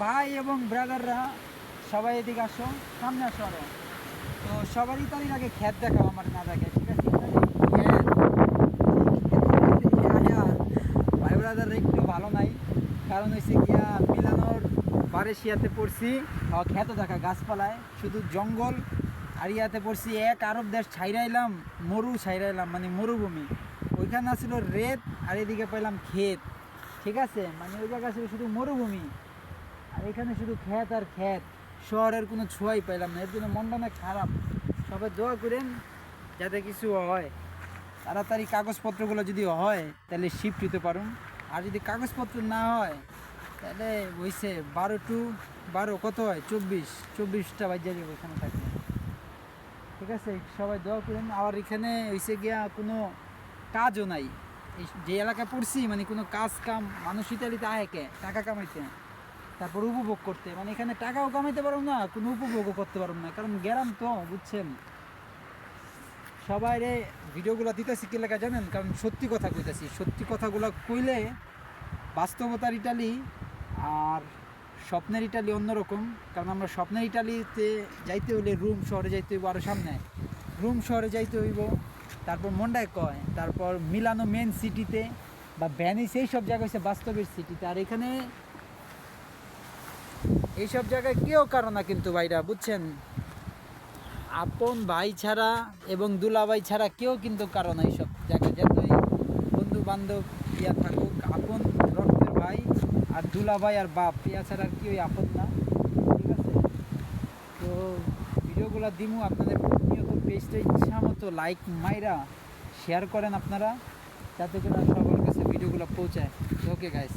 ভাই এবং ব্রাদাররা সবাই এদিকে আসো, সামনে আসো আরো। তো সবারই তারই আগে খ্যাত দেখাও আমার না দেখে, ঠিক আছে? ভাই ব্রাদার একটু ভালো নাই, কারণ হয়েছে গিয়া মিলানোর বারেশিয়াতে পড়ছি, খ্যাত দেখা গাছপালায় শুধু জঙ্গল, আর ইয়াতে পড়ছি এক আরব দেশ ছাইরাইলাম, ছাইরাইলাম মানে মরুভূমি। ওইখানে ছিল রেত আর এদিকে পাইলাম ক্ষেত, ঠিক আছে? মানে ওই জায়গা ছিল শুধু মরুভূমি, আর এখানে শুধু ক্ষেত আর ক্ষেত, শহরের কোনো ছোঁয়াই পাইলাম না। এর জন্য মনটা অনেক খারাপ। সবাই দোয়া করেন যাতে কিছু হয়, তাড়াতাড়ি কাগজপত্রগুলো যদি হয় তাহলে শিফট হতে পারুন। আর যদি কাগজপত্র না হয় তাহলে হইছে 12 কত হয়, 24টা বাজে যাবে এখানে থাকলে, ঠিক আছে? সবাই দোয়া করেন। আর এখানে হইছে গিয়া কোনো কাজও নাই, এই যে এলাকায় পড়ছি মানে কোনো কাজ কাম, মানুষ ইতালিতে আয় কে টাকা কামাইতে, তারপর উপভোগ করতে, মানে এখানে টাকাও কামাইতে পারো না, কোনো উপভোগও করতে পারো না, কারণ গ্রাম তো, বুঝছেন? সবাই রে ভিডিওগুলো দিতেছি কি লেখা জানেন? কারণ সত্যি কথা কইতেছি, সত্যি কথাগুলো কইলে বাস্তবতার ইটালি আর স্বপ্নের ইটালি অন্যরকম। কারণ আমরা স্বপ্নের ইটালিতে যাইতে হইলে রুম শহরে যাইতে হইব, আরও সামনে রুম শহরে যাইতে হইব, তারপর মন্ডায় কয়, তারপর মিলানো মেন সিটিতে বা ভ্যানিস, এই সব জায়গা হচ্ছে বাস্তবের সিটিতে। আর এখানে এইসব জায়গায় কেউ কারো না কিন্তু ভাইরা, বুঝছেন? আপন ভাই ছাড়া এবং দুলাভাই ছাড়া কেউ কিন্তু কারো না এইসব জায়গায়। যতই বন্ধু বান্ধব ইয়া থাকুক, আপন রক্তের ভাই আর দুলাভাই আর বাপ ইয়া ছাড়া আর কেউই আপন না, ঠিক আছে? তো ভিডিওগুলো দিমু আপনাদের প্রতিনিয়ত, পেজটা ইচ্ছা মতো লাইক মাইরা শেয়ার করেন আপনারা, যাতে করে সবার কাছে ভিডিওগুলো পৌঁছায়। Okay guys.